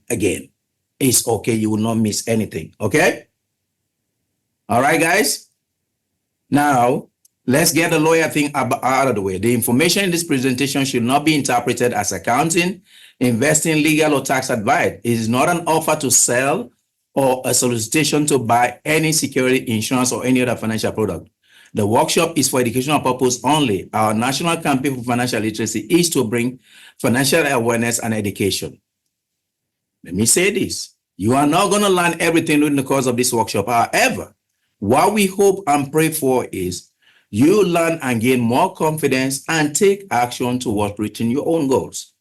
again. It's okay. You will not miss anything. Okay? All right, guys? Now, let's get the lawyer thing out of the way. The information in this presentation should not be interpreted as accounting, investing, legal, or tax advice. It is not an offer to sell or a solicitation to buy any security, insurance, or any other financial product. The workshop is for educational purpose only. Our national campaign for financial literacy is to bring financial awareness and education. Let me say this. You are not going to learn everything in the course of this workshop. However, what we hope and pray for is you learn and gain more confidence and take action towards reaching your own goals.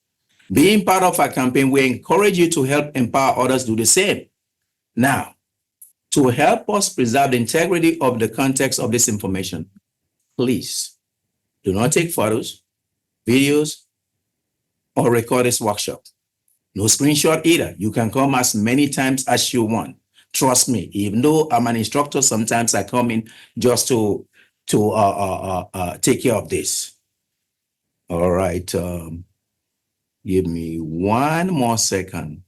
Being part of our campaign, we encourage you to help empower others do the same. Now, to help us preserve the integrity of the context of this information, please do not take photos, videos, or record this workshop. No screenshot either. You can come as many times as you want. Trust me, even though I'm an instructor, sometimes I come in just to take care of this. All right. Give me one more second.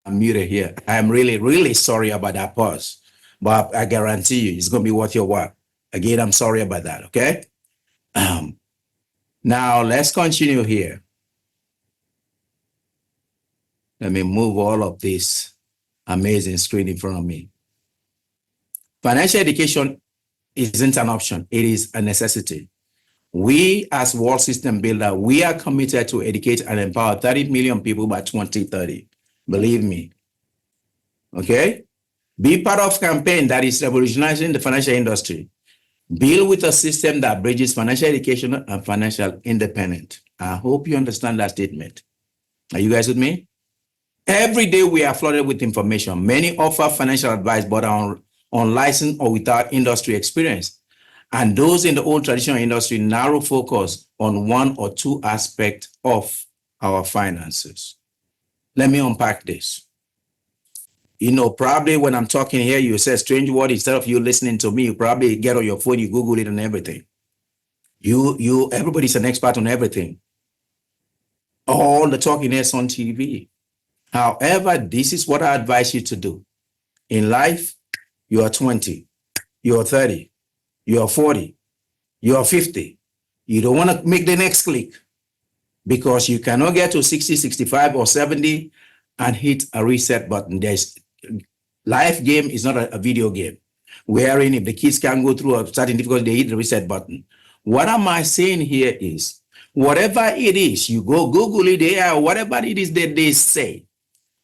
I'm muted here. I'm really, really sorry about that pause, but I guarantee you it's going to be worth your while. Again, I'm sorry about that. Okay. Now let's continue here. Let me move all of this amazing screen in front of me. Financial education isn't an option. It is a necessity. We as World System Builder, we are committed to educate and empower 30 million people by 2030. Believe me. Okay? Be part of a campaign that is revolutionizing the financial industry. Build with a system that bridges financial education and financial independence. I hope you understand that statement. Are you guys with me? Every day we are flooded with information. Many offer financial advice, but are unlicensed or without industry experience. And those in the old traditional industry narrow focus on one or two aspects of our finances. Let me unpack this. You know, probably when I'm talking here, you say strange word. Instead of you listening to me, you probably get on your phone, you Google it and everything. Everybody's an expert on everything. All the talking is on TV. However, this is what I advise you to do. In life, you are 20, you are 30, you are 40, you are 50. You don't want to make the next click because you cannot get to 60, 65, or 70 and hit a reset button. Life game is not a video game, wherein if the kids can go through a certain difficulty, they hit the reset button. What am I saying here is, whatever it is, you go Google it, whatever it is that they say,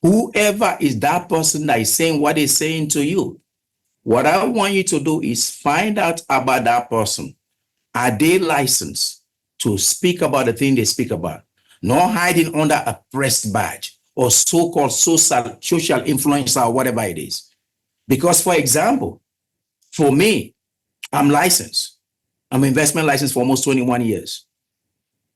whoever is that person that is saying what they're saying to you, what I want you to do is find out about that person. Are they licensed to speak about the thing they speak about? Not hiding under a pressed badge or so-called social influencer or whatever it is. Because, for example, for me, I'm licensed. I'm investment licensed for almost 21 years.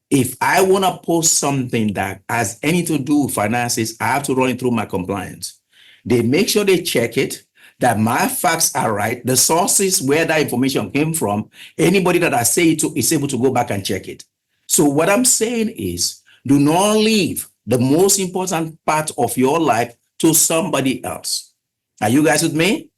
If I want to post something that has anything to do with finances, I have to run it through my compliance. They make sure they check it, that my facts are right, the sources where that information came from. Anybody that I say it to is able to go back and check it. So what I'm saying is, do not leave the most important part of your life to somebody else. Are you guys with me?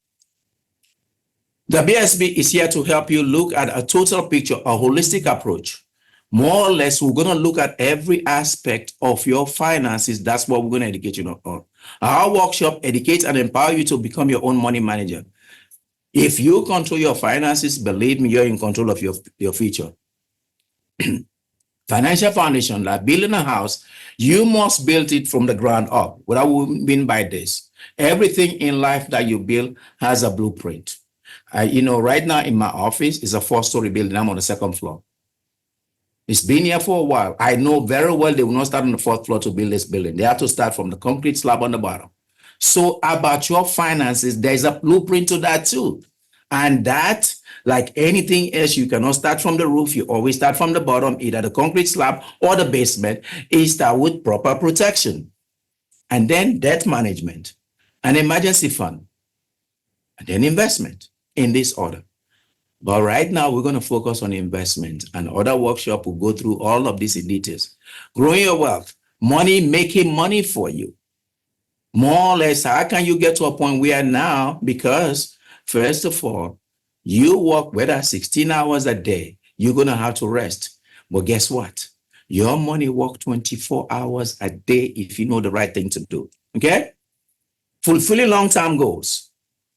The WSB is here to help you look at a total picture, a holistic approach. More or less, we're going to look at every aspect of your finances. That's what we're going to educate you on. Our workshop educates and empower you to become your own money manager. If you control your finances, believe me, you're in control of your future. Financial foundation, like building a house, you must build it from the ground up. What I mean by this, everything in life that you build has a blueprint. Right now in my office is a 4-story building. I'm on the 2nd floor. It's been here for a while. I know very well they will not start on the 4th floor to build this building. They have to start from the concrete slab on the bottom. So about your finances, there's a blueprint to that too. And that, like anything else, you cannot start from the roof. You always start from the bottom, either the concrete slab or the basement. Is start with proper protection. And then debt management, an emergency fund, and then investment in this order. But right now, we're going to focus on investment, and other workshop will go through all of this in details. Growing your wealth, money, making money for you. More or less, how can you get to a point where now, because first of all, you work whether 16 hours a day, you're going to have to rest. But guess what? Your money work 24 hours a day if you know the right thing to do. Okay? Fulfilling long-term goals.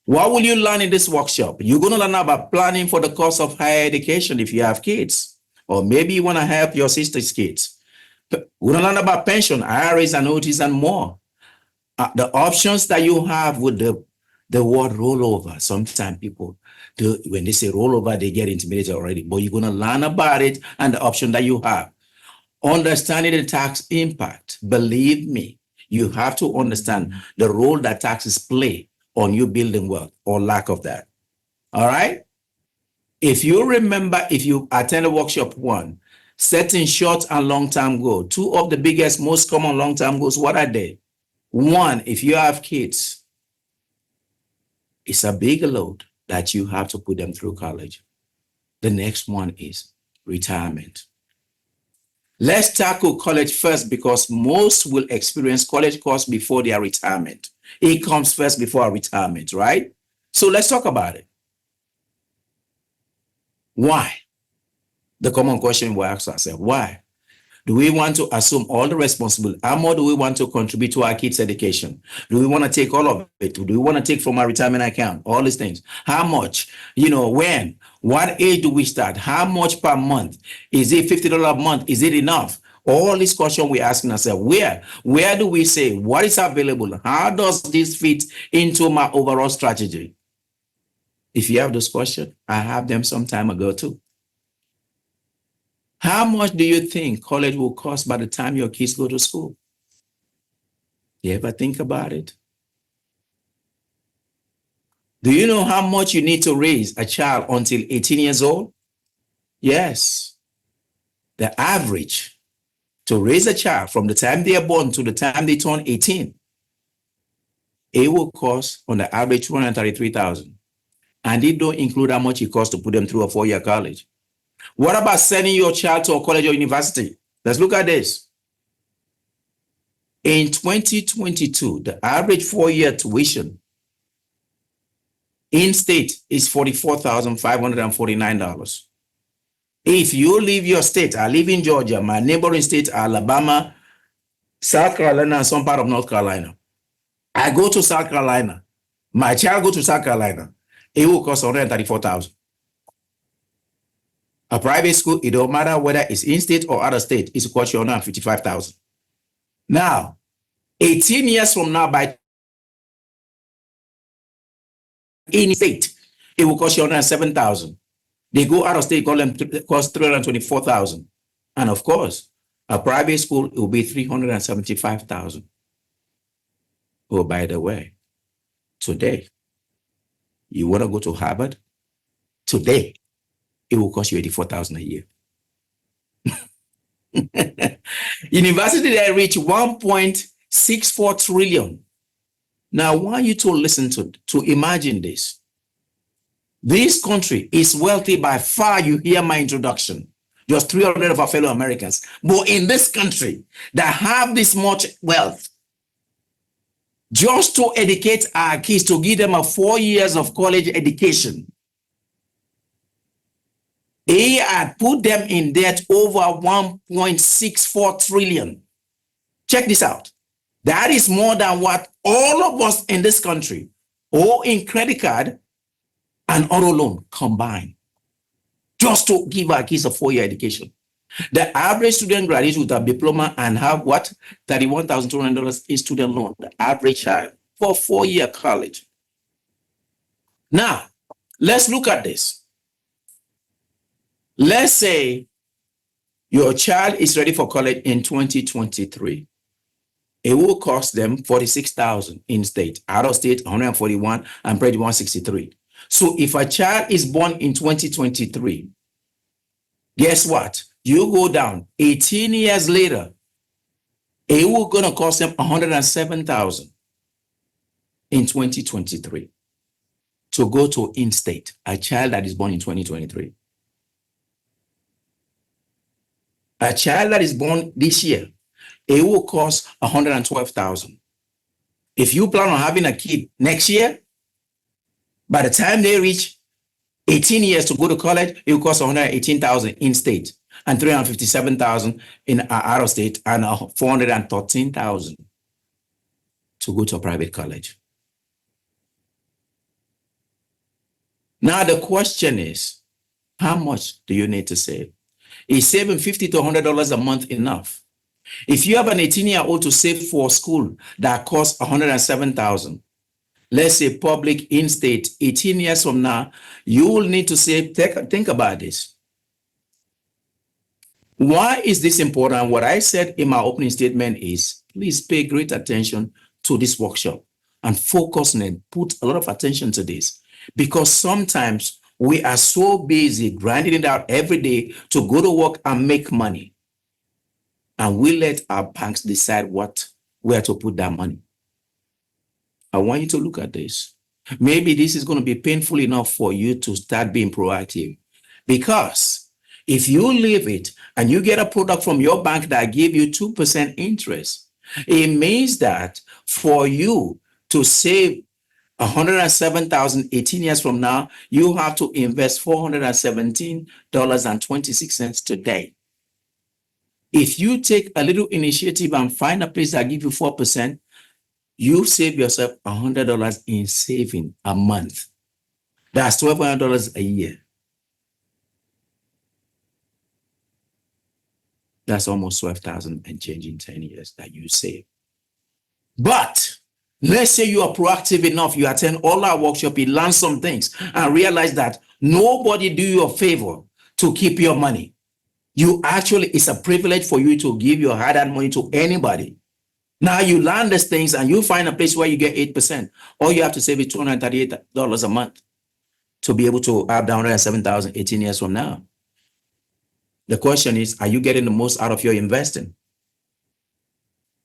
What will you learn in this workshop? You're going to learn about planning for the cost of higher education if you have kids, or maybe you want to help your sister's kids. We're going to learn about pension, IRAs, and OTs, and more. The options that you have with the word rollover. Sometimes people, when they say rollover, they get intimidated already, but you're going to learn about it and the option that you have. Understanding the tax impact. Believe me, you have to understand the role that taxes play on you building wealth or lack of that. All right? If you remember, if you attended workshop 1, setting short and long-term goals, 2 of the biggest, most common long-term goals, what are they? 1, if you have kids, it's a big load that you have to put them through college. The next one is retirement. Let's tackle college first, because most will experience college costs before their retirement. It comes first before our retirement, right? So let's talk about it. Why? The common question we ask ourselves, why? Do we want to assume all the responsibility? How much do we want to contribute to our kids' education? Do we want to take all of it? Do we want to take from our retirement account? All these things. How much? When? What age do we start? How much per month? Is it $50 a month? Is it enough? All these questions we're asking ourselves. Where do we say? What is available? How does this fit into my overall strategy? If you have those questions, I have them some time ago too. How much do you think college will cost by the time your kids go to school? You ever think about it? Do you know how much you need to raise a child until 18 years old? Yes. The average to raise a child from the time they are born to the time they turn 18, it will cost on the average $233,000. And it don't include how much it costs to put them through a 4-year college. What about sending your child to a college or university? Let's look at this. In 2022, the average 4-year tuition in state is $44,549. If you leave your state, I live in Georgia, my neighboring state, Alabama, South Carolina, and some part of North Carolina. I go to South Carolina. My child go to South Carolina, it will cost 134,000. A private school, it don't matter whether it's in-state or out of state, it's cost you 155,000. Now, 18 years from now, by in state, it will cost you 107,000. They go out of state, cost 324,000. And of course, a private school, it will be 375,000. Oh, by the way, today, you want to go to Harvard? Today, it will cost you 84,000 a year. University that reach 1.64 trillion. Now, I want you to listen to imagine this. This country is wealthy by far. You hear my introduction. Just 300 of our fellow Americans. But in this country that have this much wealth, just to educate our kids, to give them a 4 years of college education, they had put them in debt over 1.64 trillion. Check this out. That is more than what all of us in this country owe in credit card and auto loan combined, just to give our kids a 4-year education. The average student graduates with a diploma and have what? $31,200 in student loan, the average child for 4-year college. Now, let's look at this. Let's say your child is ready for college in 2023. It will cost them 46,000 in state, out of state 141, and private 163. So if a child is born in 2023, guess what? You go down 18 years later, it will gonna cost them 107,000 in 2023 to go to in-state, a child that is born in 2023. A child that is born this year, it will cost 112,000. If you plan on having a kid next year, by the time they reach 18 years to go to college, it will cost 118,000 in state and 357,000 in out of state and 413,000 to go to a private college. Now the question is, how much do you need to save? Is saving $50 to $100 a month enough? If you have an 18-year-old to save for school that costs 107,000, let's say public in-state, 18 years from now, you will need to save, think about this. Why is this important? What I said in my opening statement is, please pay great attention to this workshop and focus on it, put a lot of attention to this, because sometimes we are so busy grinding it out every day to go to work and make money. And we let our banks decide where to put that money. I want you to look at this. Maybe this is going to be painful enough for you to start being proactive, because if you leave it and you get a product from your bank that give you 2% interest, it means that for you to save 107,000 18 years from now, you have to invest $417.26 today. If you take a little initiative and find a place that gives you 4%, you save yourself $100 in saving a month. That's $1,200 a year. That's almost 12,000 and change in 10 years that you save. But let's say you are proactive enough, you attend all our workshop, you learn some things and realize that nobody do you a favor to keep your money. You actually, it's a privilege for you to give your hard-earned money to anybody. Now you learn these things and you find a place where you get 8%. All you have to save is $238 a month to be able to have down 107,000 18 years from now. The question is, are you getting the most out of your investing?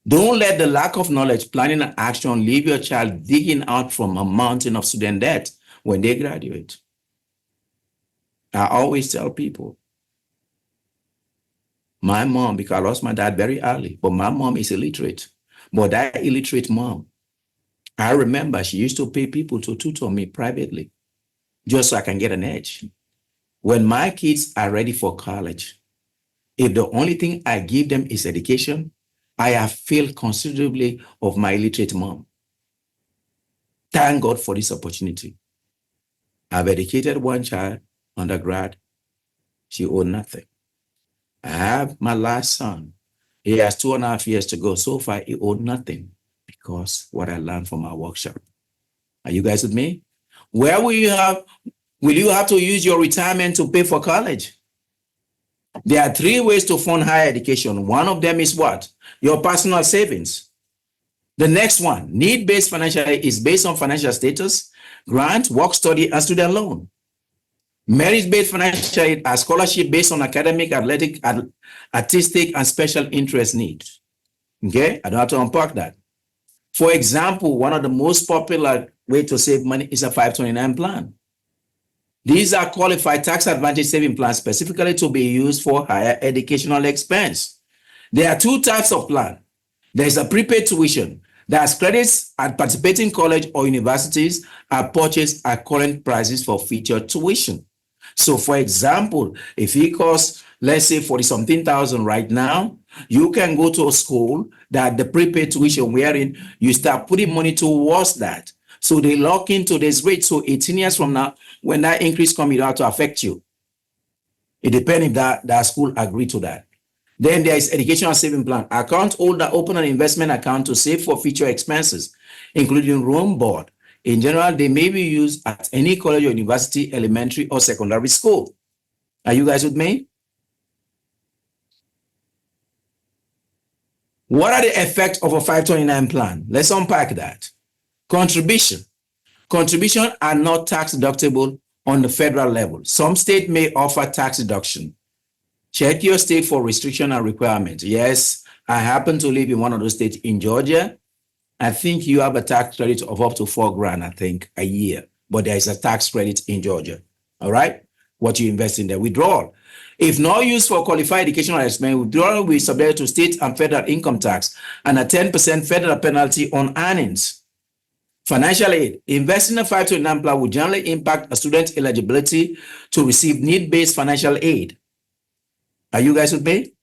Don't let the lack of knowledge, planning, and action leave your child digging out from a mountain of student debt when they graduate. I always tell people, my mom, because I lost my dad very early, but my mom is illiterate. But that illiterate mom, I remember she used to pay people to tutor me privately just so I can get an edge. When my kids are ready for college, if the only thing I give them is education, I have failed considerably of my illiterate mom. Thank God for this opportunity. I've educated one child, undergrad. She owed nothing. I have my last son. He has 2.5 years to go. So far, he owed nothing because what I learned from our workshop. Are you guys with me? Where will you have to use your retirement to pay for college? There are 3 ways to fund higher education. One of them is what? Your personal savings. The next one, need-based financial aid, is based on financial status, grant, work study, and student loan. Merit-based financial aid are scholarship based on academic, athletic, artistic, and special interest needs. Okay, I don't have to unpack that. For example, one of the most popular way to save money is a 529 plan. These are qualified tax advantage saving plans specifically to be used for higher educational expense. There are 2 types of plan. There's a prepaid tuition. That's credits at participating college or universities are purchased at current prices for future tuition. So for example, if it costs, let's say 40-something thousand right now, you can go to a school that the prepaid tuition wherein you start putting money towards that. So they lock into this rate. So 18 years from now, when that increase comes, it will have to affect you. It depends if that school agree to that. Then there is educational saving plan. Account holder open an investment account to save for future expenses, including room, board. In general, they may be used at any college or university, elementary or secondary school. Are you guys with me? What are the effects of a 529 plan? Let's unpack that. Contribution. Contributions are not tax deductible on the federal level. Some states may offer tax deduction. Check your state for restriction and requirements. Yes, I happen to live in one of those states in Georgia. I think you have a tax credit of up to $4,000, I think, a year. But there is a tax credit in Georgia. All right? What you invest in there. Withdrawal. If not used for qualified educational expense, withdrawal will be subject to state and federal income tax and a 10% federal penalty on earnings. Financial aid. Investing in a 529 plan will generally impact a student's eligibility to receive need-based financial aid. Are you guys with me?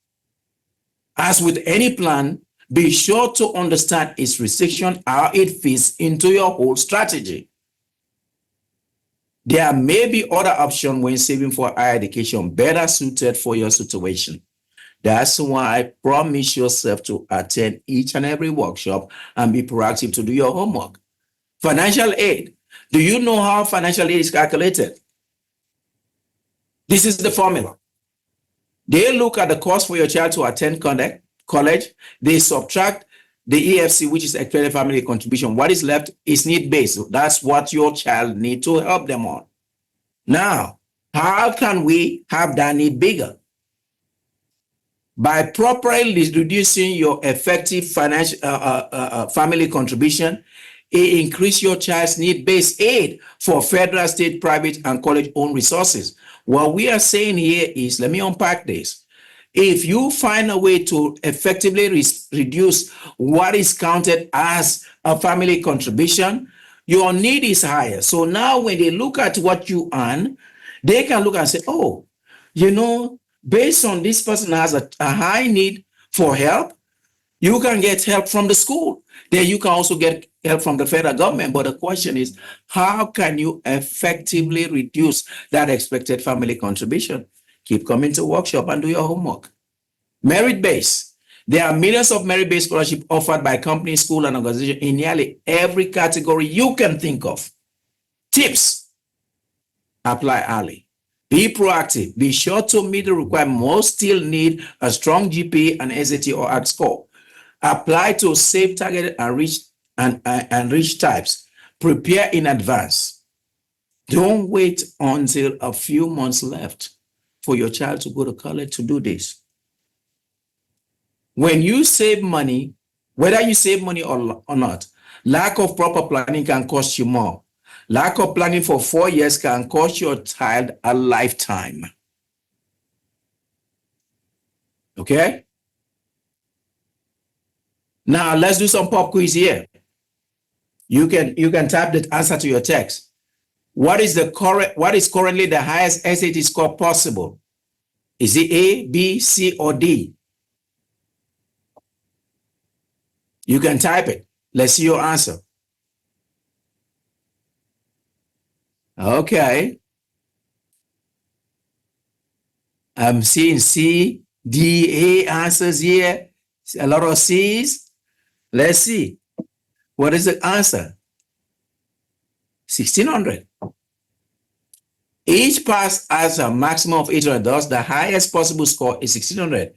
As with any plan, be sure to understand its restriction, how it fits into your whole strategy. There may be other options when saving for higher education better suited for your situation. That's why promise yourself to attend each and every workshop and be proactive to do your homework. Financial aid. Do you know how financial aid is calculated? This is the formula. They look at the cost for your child to attend college. They subtract the EFC, which is expected family contribution. What is left is need-based. That's what your child needs to help them on. Now, how can we have that need bigger? By properly reducing your effective financial family contribution, it increase your child's need-based aid for federal, state, private, and college-owned resources. What we are saying here is, let me unpack this. If you find a way to effectively reduce what is counted as a family contribution, your need is higher. So now when they look at what you earn, they can look and say, oh, you know, based on this person has a high need for help, you can get help from the school. Then you can also get help from the federal government. But the question is, how can you effectively reduce that expected family contribution? Keep coming to workshop and do your homework. Merit-based. There are millions of merit-based scholarships offered by companies, schools, and organizations in nearly every category you can think of. Tips. Apply early. Be proactive. Be sure to meet the requirement. Most still need a strong GPA and SAT or ACT score. Apply to safe, targeted, and rich types. Prepare in advance. Don't wait until a few months left for your child to go to college to do this. When you save money, whether you save money or not, lack of proper planning can cost you more. Lack of planning for 4 years can cost your child a lifetime. Okay? Now let's do some pop quiz here. You can type the answer to your text. What is currently the highest SAT score possible? Is it A, B, C, or D? You can type it. Let's see your answer. Okay. I'm seeing C, D, A answers here. A lot of C's. Let's see. What is the answer? 1600. Each pass has a maximum of 800. Thus, the highest possible score is 1600.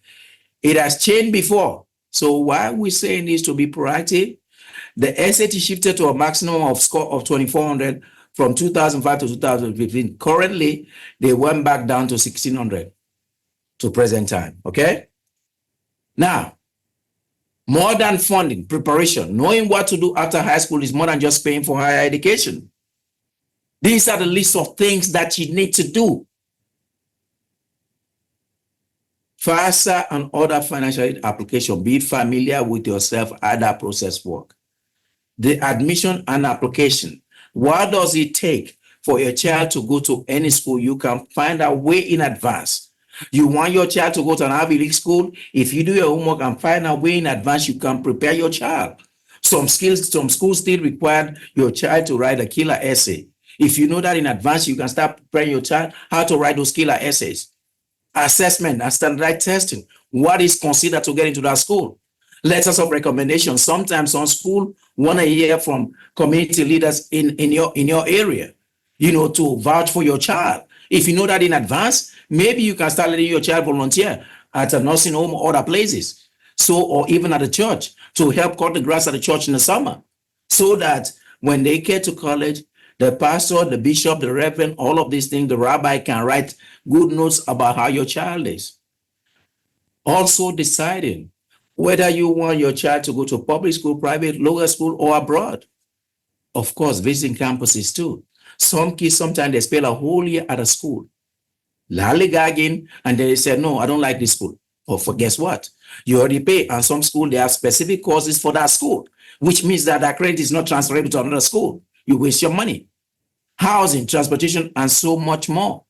It has changed before. So why are we saying this to be proactive? The SAT shifted to a maximum of score of 2400 from 2005 to 2015. Currently, they went back down to 1600 to present time. Okay? Now, more than funding, preparation, knowing what to do after high school is more than just paying for higher education. These are the list of things that you need to do. FAFSA and other financial aid applications, be familiar with yourself how that process work. The admission and application. What does it take for your child to go to any school? You can find out way in advance. You want your child to go to an Ivy League school? If you do your homework and find out way in advance, you can prepare your child. Some schools still require your child to write a killer essay. If you know that in advance, you can start preparing your child how to write those killer essays. Assessment and standardized testing. What is considered to get into that school? Letters of recommendation. Sometimes some school want to hear from community leaders in your area, to vouch for your child. If you know that in advance, maybe you can start letting your child volunteer at a nursing home or other places. So, or even at a church to help cut the grass at the church in the summer. So that when they get to college, the pastor, the bishop, the reverend, all of these things, the rabbi can write good notes about how your child is. Also deciding whether you want your child to go to public school, private, lower school, or abroad. Of course, visiting campuses too. Some kids, sometimes they spend a whole year at a school, lollygagging, and they say, no, I don't like this school. Or for guess what? You already pay, and some school, they have specific courses for that school, which means that that credit is not transferable to another school. You waste your money. Housing, transportation, and so much more.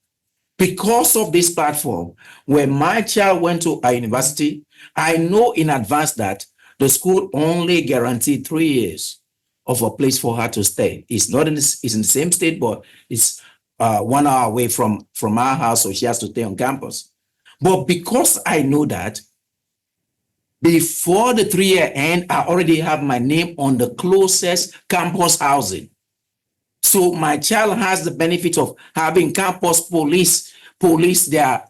Because of this platform, when my child went to a university, I know in advance that the school only guaranteed 3 years of a place for her to stay. It's not in it's in the same state, but it's 1 hour away from our house, so she has to stay on campus. But because I know that, before the 3-year end, I already have my name on the closest campus housing. So my child has the benefit of having campus police their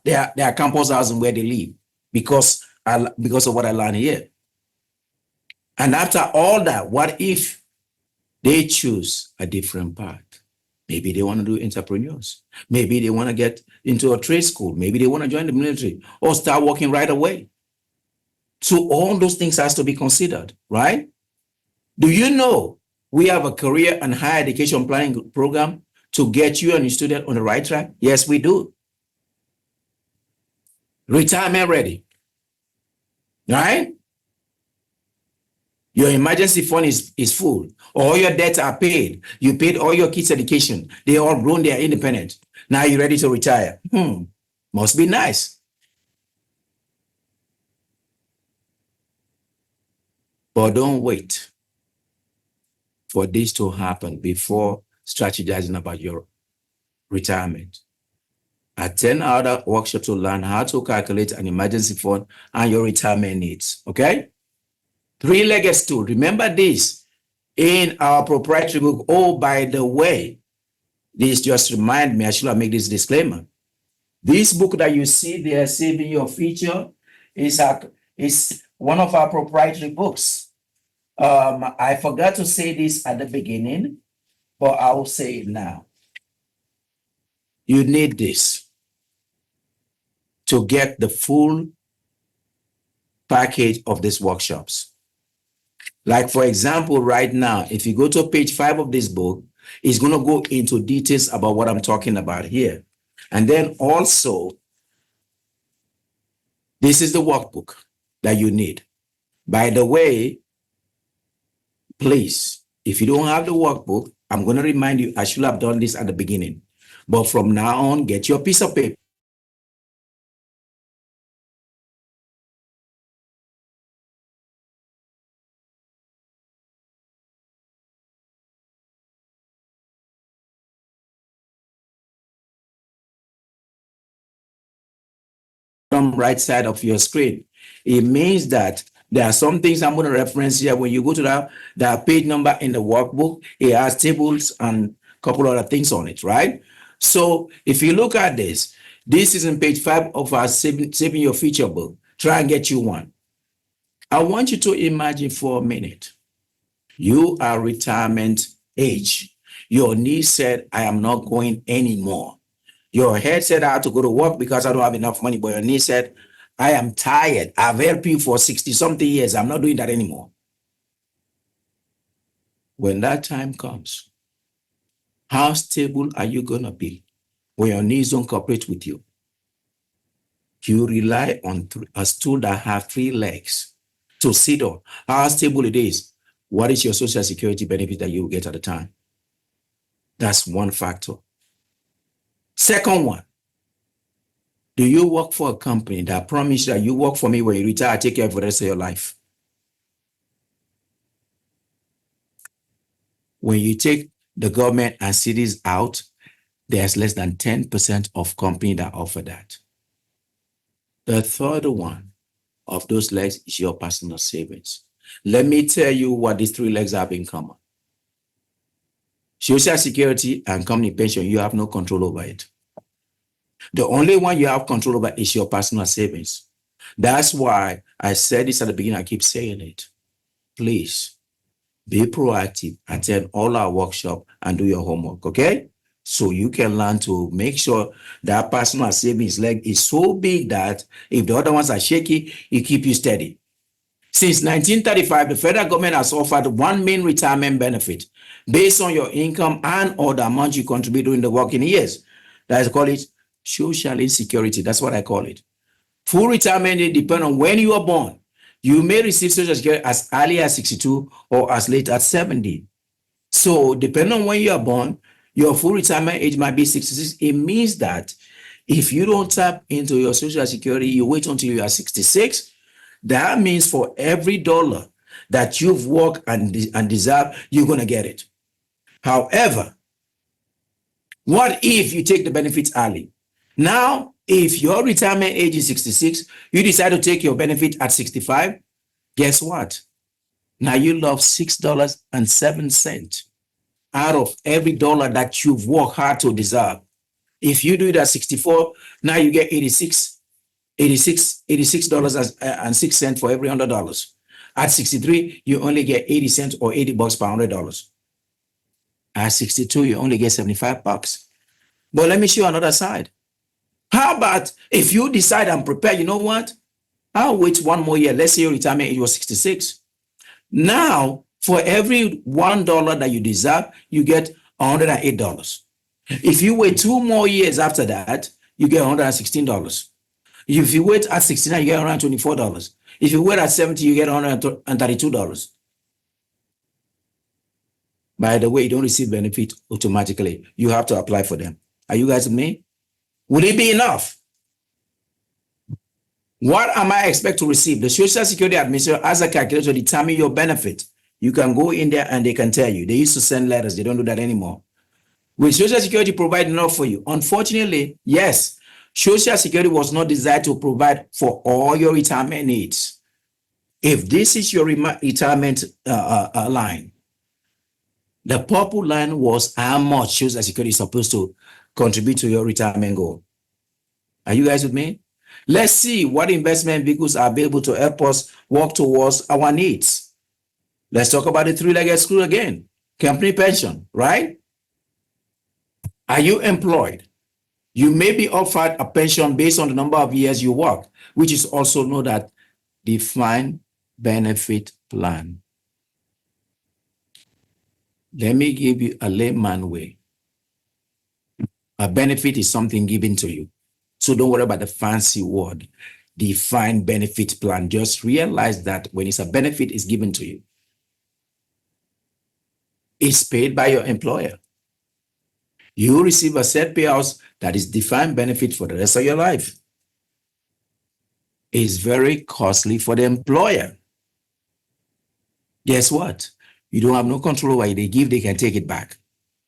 campus housing where they live because of what I learned here. And after all that, what if they choose a different path? Maybe they want to do entrepreneurs. Maybe they want to get into a trade school. Maybe they want to join the military or start working right away. So all those things has to be considered, right? Do you know we have a career and higher education planning program to get you and your student on the right track? Yes, we do. Retirement ready, right? Your emergency fund is full. All your debts are paid. You paid all your kids' education. They all grown, they are independent. Now you're ready to retire. Must be nice. But don't wait for this to happen before strategizing about your retirement. Attend other workshops to learn how to calculate an emergency fund and your retirement needs. Okay? Three-legged stool. Remember this in our proprietary book. Oh, by the way, this just remind me, I should have made this disclaimer. This book that you see there, Saving Your Future, is one of our proprietary books. I forgot to say this at the beginning, but I will say it now. You need this to get the full package of these workshops. Like, for example, right now, if you go to page 5 of this book, it's going to go into details about what I'm talking about here. And then also, this is the workbook that you need. By the way, please, if you don't have the workbook, I'm going to remind you, I should have done this at the beginning. But from now on, get your piece of paper. right side of your screen. It means that there are some things I'm going to reference here. When you go to that page number in the workbook, it has tables and a couple other things on it, right? So if you look at this is in page 5 of our saving your future book. Try and get you one. I want you to imagine for a minute. You are retirement age. Your knee said, I am not going anymore. Your head said, I have to go to work because I don't have enough money. But your knee said, I am tired. I've helped you for 60 something years. I'm not doing that anymore. When that time comes, how stable are you going to be when your knees don't cooperate with you? You rely on a stool that has 3 legs to sit on. How stable it is. What is your social security benefit that you will get at the time? That's one factor. Second one, do you work for a company that promises that you work for me when you retire, I take care of the rest of your life? When you take the government and cities out, there's less than 10% of companies that offer that. The third one of those legs is your personal savings. Let me tell you what these 3 legs have in common. Social security and company pension, you have no control over it. The only one you have control over is your personal savings. That's why I said this at the beginning, I keep saying it. Please be proactive, attend all our workshop and do your homework, okay? So you can learn to make sure that personal savings leg is so big that if the other ones are shaky, it keep you steady. Since 1935, the federal government has offered one main retirement benefit based on your income and or the amount you contribute during the working years. That's called it social insecurity. That's what I call it. Full retirement depends on when you are born. You may receive social security as early as 62 or as late as 70. So depending on when you are born, your full retirement age might be 66. It means that if you don't tap into your social security, you wait until you are 66. That means for every dollar that you've worked and deserved, you're going to get it. However, what if you take the benefits early? Now, if your retirement age is 66, you decide to take your benefit at 65, guess what? Now you lost $6.07 out of every dollar that you've worked hard to deserve. If you do it at 64, now you get $86.06 for every $100. At 63, you only get 80 cents or $80 per $100. At 62, you only get 75 bucks. But let me show you another side. How about if you decide and prepare, you know what? I'll wait one more year. Let's say your retirement age was 66. Now, for every $1 that you deserve, you get $108. If you wait 2 more years after that, you get $116. If you wait at 69, you get $124. If you wait at 70, you get $132. By the way, you don't receive benefit automatically. You have to apply for them. Are you guys with me? Will it be enough? What am I expect to receive? The Social Security Administration has a calculator to determine your benefit. You can go in there and they can tell you. They used to send letters. They don't do that anymore. Will Social Security provide enough for you? Unfortunately, yes. Social Security was not designed to provide for all your retirement needs. If this is your retirement line, the purple line was how much Social Security is supposed to contribute to your retirement goal. Are you guys with me? Let's see what investment vehicles are available to help us work towards our needs. Let's talk about the 3-legged stool again. Company pension, right? Are you employed? You may be offered a pension based on the number of years you work, which is also known as defined benefit plan. Let me give you a layman way. A benefit is something given to you. So don't worry about the fancy word, defined benefit plan. Just realize that when it's a benefit, it's given to you. It's paid by your employer. You receive a set payout that is defined benefit for the rest of your life. It's very costly for the employer. Guess what? You don't have no control over it. They give, they can take it back.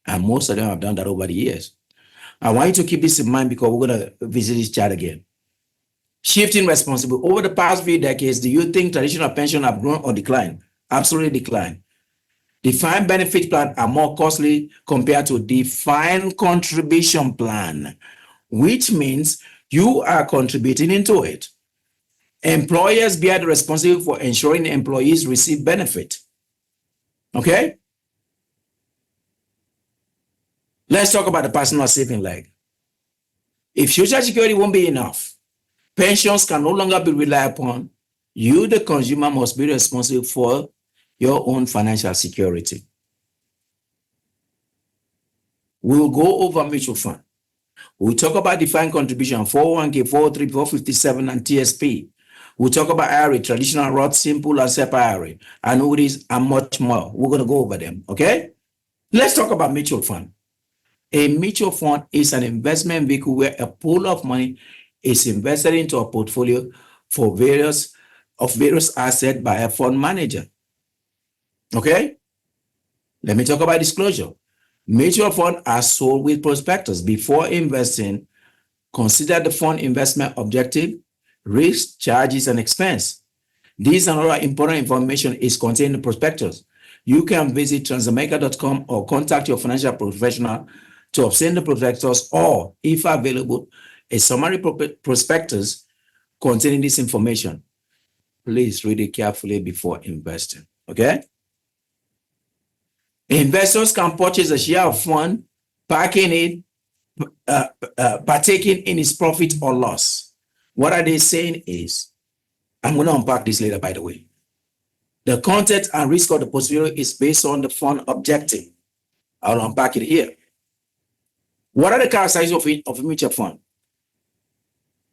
And most of them have done that over the years. I want you to keep this in mind because we're going to visit this chart again. Shifting responsibility. Over the past few decades, do you think traditional pension have grown or declined? Absolutely declined. Defined benefit plans are more costly compared to defined contribution plan, which means you are contributing into it. Employers bear the responsibility for ensuring employees receive benefit. Okay? Let's talk about the personal saving leg. If Social Security won't be enough, pensions can no longer be relied upon. You, the consumer, must be responsible for your own financial security. We'll go over mutual fund. We'll talk about defined contribution, 401k, 403, 457, and TSP. We'll talk about IRA, traditional Roth, simple, and SEPA IRA, annuities, and much more. We're going to go over them, okay? Let's talk about mutual fund. A mutual fund is an investment vehicle where a pool of money is invested into a portfolio for various assets by a fund manager. Okay? Let me talk about disclosure. Mutual funds are sold with prospectus. Before investing, consider the fund investment objective, risk, charges, and expense. This and other important information is contained in the prospectus. You can visit transamerica.com or contact your financial professional to obtain the prospectus, or, if available, a summary prospectus containing this information. Please read it carefully before investing. Okay? Investors can purchase a share of fund, partaking in its profit or loss. What are they saying is, I'm going to unpack this later, by the way. The content and risk of the portfolio is based on the fund objective. I'll unpack it here. What are the characteristics of a mutual fund?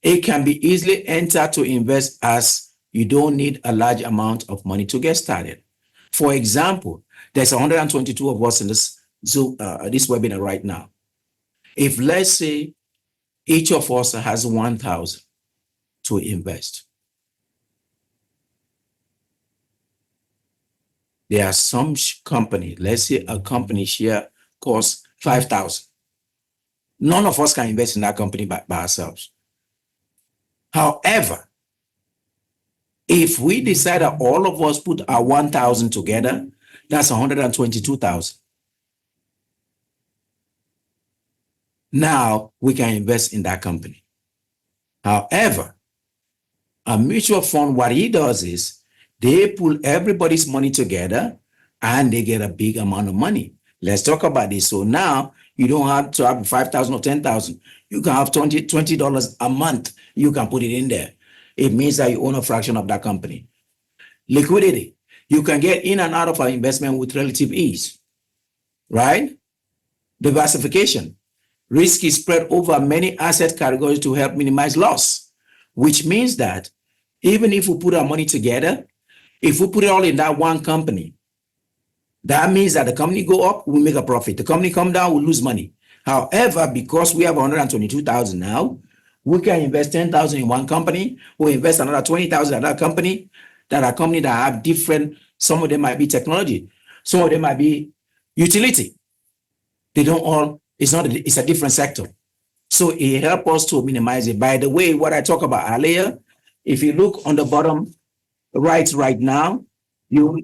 It can be easily entered to invest as you don't need a large amount of money to get started. For example, there's 122 of us in this webinar right now. If, let's say, each of us has 1,000 to invest, there are some company, let's say a company share costs 5,000. None of us can invest in that company by ourselves. However, if we decide that all of us put our 1,000 together, that's 122,000. Now we can invest in that company. However, a mutual fund, what he does is they pull everybody's money together and they get a big amount of money. Let's talk about this. So now you don't have to have 5,000 or 10,000. You can have $20 a month. You can put it in there. It means that you own a fraction of that company. Liquidity. You can get in and out of our investment with relative ease, right? Diversification. Risk is spread over many asset categories to help minimize loss, which means that even if we put our money together, if we put it all in that one company, that means that the company go up, we make a profit. The company come down, we lose money. However, because we have 122,000 now, we can invest 10,000 in one company, we invest another 20,000 in another company, that are company that have different, some of them might be technology, some of them might be utility. They don't all, it's a different sector. So it helps us to minimize it. By the way, what I talked about earlier, if you look on the bottom right now, you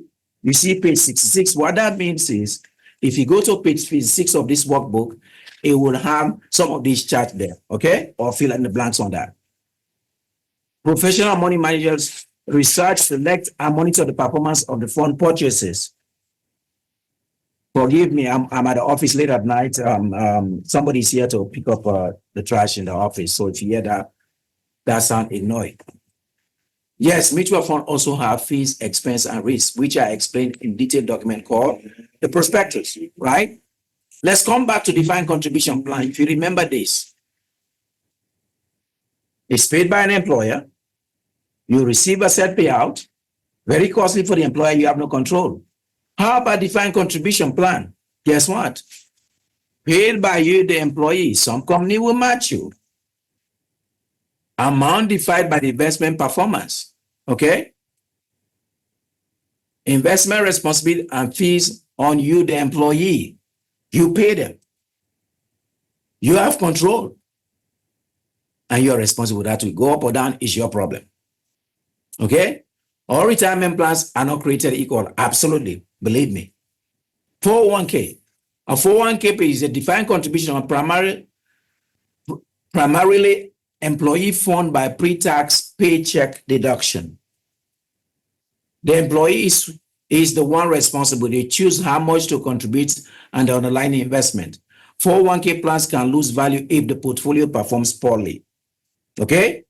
see page 66. What that means is, if you go to page 66 of this workbook, it will have some of these charts there, okay? Or fill in the blanks on that. Professional money managers research, select, and monitor the performance of the fund purchases. Forgive me, I'm at the office late at night. Somebody's here to pick up the trash in the office. So if you hear that sound, ignore it. Yes, mutual fund also have fees, expense, and risk, which are explained in detailed document called the prospectus, right? Let's come back to defined contribution plan. If you remember this, it's paid by an employer. You receive a set payout, very costly for the employer, you have no control. How about defined contribution plan? Guess what? Paid by you, the employee. Some company will match you. Amount divided by the investment performance. Okay? Investment responsibility and fees on you, the employee. You pay them. You have control. and you're responsible. That will go up or down is your problem. Okay? All retirement plans are not created equal. Absolutely. Believe me. 401k. A 401k is a defined contribution on primarily employee fund by pre-tax paycheck deduction. The employee is the one responsible. They choose how much to contribute and the underlying investment. 401k plans can lose value if the portfolio performs poorly. Okay?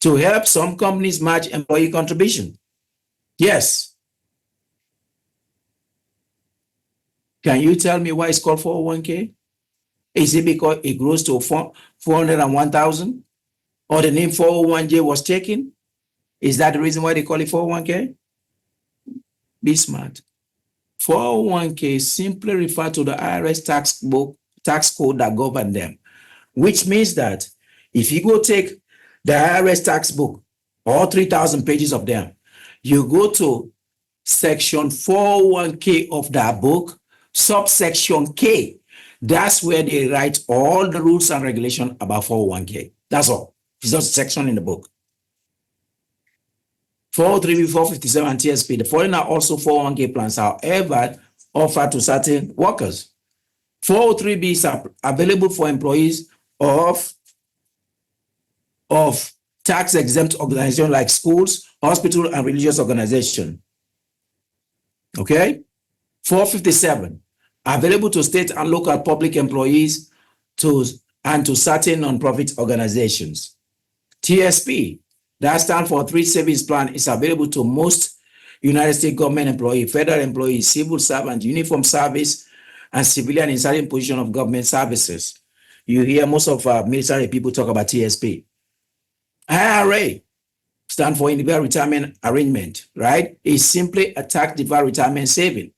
To help, some companies match employee contribution. Yes. Can you tell me why it's called 401k? Is it because it grows to 401,000? Or the name 401j was taken? Is that the reason why they call it 401k? Be smart. 401k simply refer to the IRS tax code that govern them, which means that if you go take the IRS tax book, all 3,000 pages of them, you go to section 401k of that book, subsection K. That's where they write all the rules and regulations about 401k. That's all. It's just a section in the book. 403B, 457, and TSP. The following are also 401k plans, however, offered to certain workers. 403B is available for employees of tax-exempt organizations like schools, hospitals, and religious organizations. Okay? 457, available to state and local public employees and to certain nonprofit organizations. TSP, that stands for Three Savings Plan, is available to most United States government employees, federal employees, civil servants, uniform service, and civilian in certain position of government services. You hear most of military people talk about TSP. IRA stands for Individual Retirement Arrangement, right? It's simply a tax-deferred retirement saving.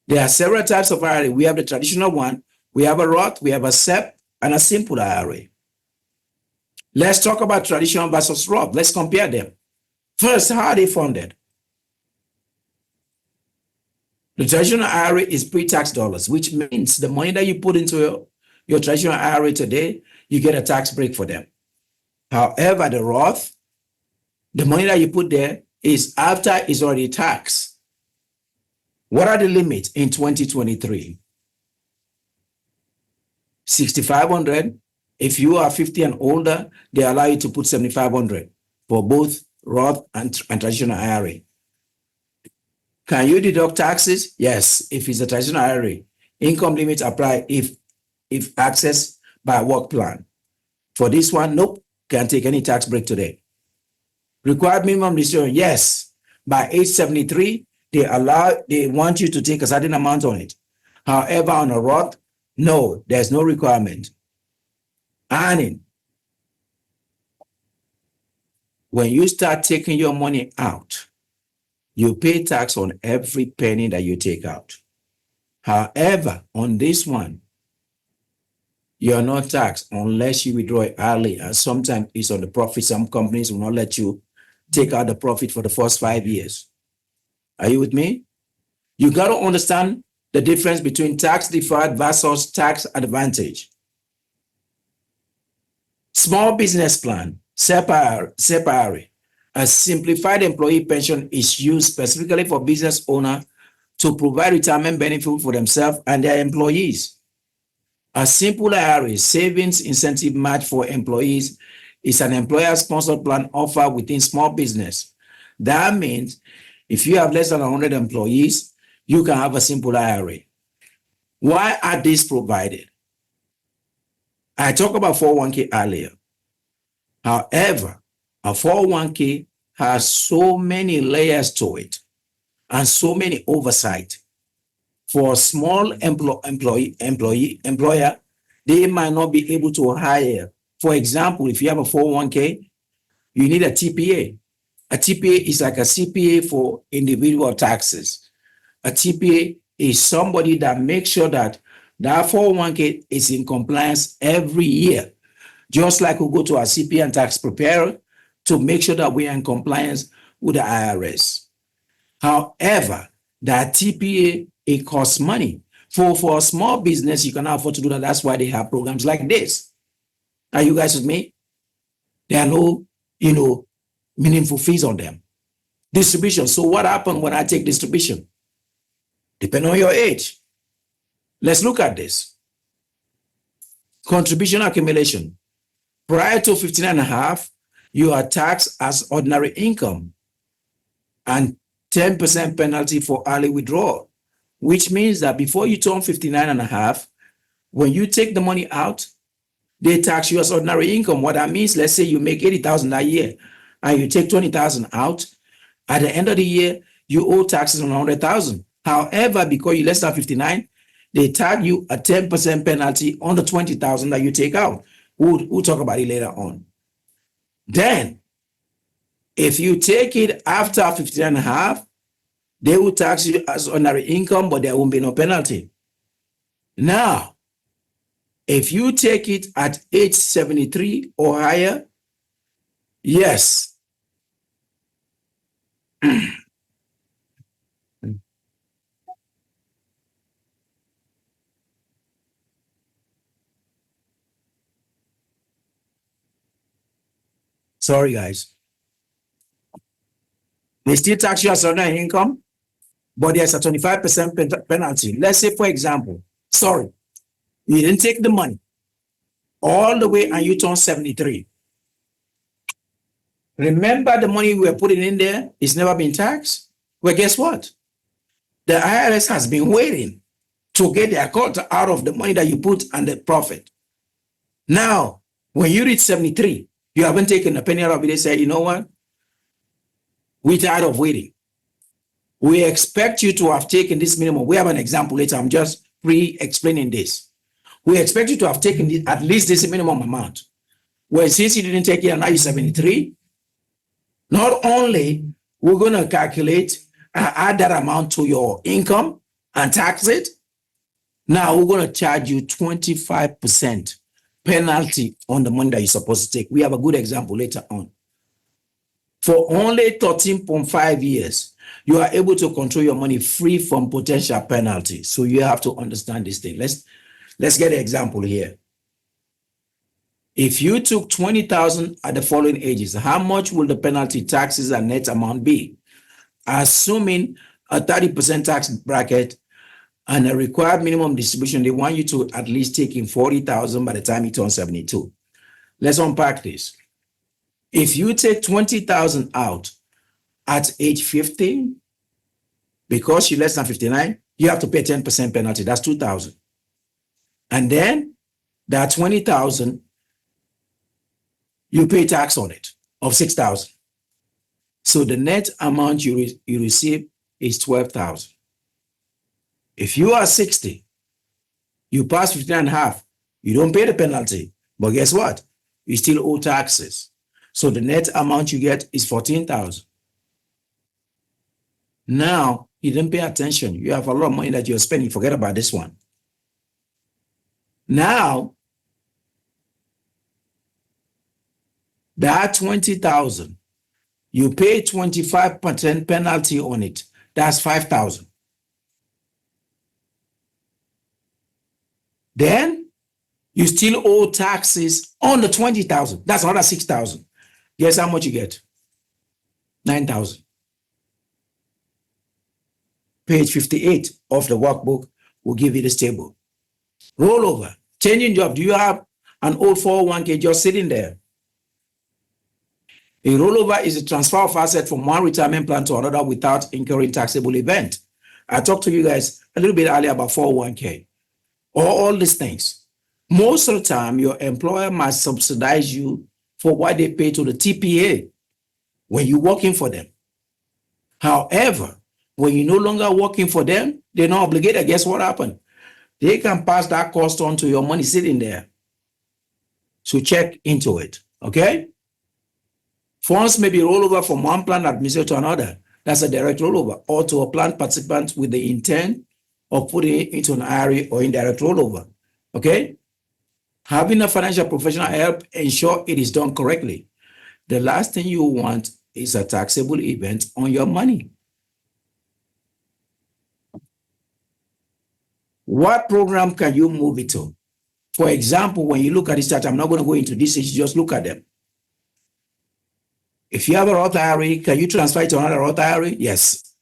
There are several types of IRA. We have the traditional one, we have a Roth, we have a SEP, and a simple IRA. Let's talk about traditional versus Roth. Let's compare them. First, how are they funded? The traditional IRA is pre-tax dollars, which means the money that you put into your traditional IRA today, you get a tax break for them. However, the Roth, the money that you put there is after it's already taxed. What are the limits in 2023? 6,500. If you are 50 and older, they allow you to put 7,500 for both Roth and traditional IRA. Can you deduct taxes? Yes, if it's a traditional IRA. Income limits apply if accessed by a work plan. For this one, nope, can't take any tax break today. Required minimum distribution, yes. By age 73, they want you to take a certain amount on it. However, on a Roth, no, there's no requirement. Earning. When you start taking your money out, you pay tax on every penny that you take out. However, on this one, you're not taxed unless you withdraw it early. And sometimes it's on the profit. Some companies will not let you take out the profit for the first 5 years. Are you with me? You got to understand the difference between tax deferred versus tax advantage. Small business plan, SEPA, a simplified employee pension is used specifically for business owners to provide retirement benefit for themselves and their employees. A simple IRA, savings incentive match for employees, is an employer-sponsored plan offered within small business. That means if you have less than 100 employees, you can have a simple IRA. Why are these provided? I talked about 401k earlier. However, a 401k has so many layers to it and so many oversight. For a small employer, they might not be able to hire. For example, if you have a 401k, you need a TPA. A TPA is like a CPA for individual taxes. A TPA is somebody that makes sure that that 401k is in compliance every year. Just like we go to our CPA and tax preparer to make sure that we are in compliance with the IRS. However, that TPA, it costs money. For a small business, you cannot afford to do that. That's why they have programs like this. Are you guys with me? There are no, meaningful fees on them. Distribution. So what happened when I take distribution? Depending on your age. Let's look at this. Contribution accumulation. Prior to 15 and a half, you are taxed as ordinary income and 10% penalty for early withdrawal, which means that before you turn 59 and a half, when you take the money out, they tax you as ordinary income. What that means, let's say you make 80,000 a year and you take 20,000 out. At the end of the year, you owe taxes on 100,000. However, because you're less than 59, they tag you a 10% penalty on the 20,000 that you take out. We'll talk about it later on. Then, if you take it after 59 and a half, they will tax you as ordinary income, but there won't be no penalty. Now, if you take it at age 73 or higher, yes. Sorry, guys. They still tax you as ordinary income, but there's a 25% penalty. Let's say, for example, sorry, you didn't take the money all the way and you turn 73. Remember the money we were putting in there is never been taxed? Well, guess what? The IRS has been waiting to get their cut out of the money that you put and the profit. Now, when you reach 73, you haven't taken a penny out of it. They say, you know what? We're tired of waiting. We expect you to have taken this minimum. We have an example later. I'm just pre-explaining this. We expect you to have taken at least this minimum amount. Well, since you didn't take it and now you're 73, not only we're going to calculate and add that amount to your income and tax it, now we're going to charge you 25% penalty on the money that you're supposed to take. We have a good example later on. For only 13.5 years, you are able to control your money free from potential penalty. So you have to understand this thing. Let's get an example here. If you took 20,000 at the following ages, how much will the penalty, taxes, and net amount be? Assuming a 30% tax bracket and a required minimum distribution, they want you to at least take in 40,000 by the time you turn 72. Let's unpack this. If you take 20,000 out at age 50, because you're less than 59, you have to pay 10% penalty. That's 2,000. And then that 20,000, you pay tax on it of 6,000. So the net amount you receive is 12,000. If you are 60, you pass 59 and a half, you don't pay the penalty. But guess what? You still owe taxes. So the net amount you get is 14,000. Now, you didn't pay attention. You have a lot of money that you're spending. Forget about this one. Now, that 20,000, you pay 25% penalty on it. That's 5,000. Then you still owe taxes on the 20,000. That's another 6,000. Guess how much you get? 9,000. Page 58 of the workbook will give you this table. Rollover, changing job. Do you have an old 401k just sitting there? A rollover is a transfer of asset from one retirement plan to another without incurring taxable event. I talked to you guys a little bit earlier about 401k. All these things. Most of the time, your employer must subsidize you for what they pay to the TPA when you're working for them. However, when you're no longer working for them, they're not obligated. Guess what happened? They can pass that cost on to your money sitting there. So check into it, okay? Funds may be rollover from one plan administrator to another. That's a direct rollover, or to a plan participant with the intent of putting it into an IRA or indirect rollover, okay? Having a financial professional help ensure it is done correctly. The last thing you want is a taxable event on your money. What program can you move it to? For example, when you look at this chart, I'm not going to go into this, just look at them. If you have a Roth IRA, can you transfer it to another Roth IRA? Yes.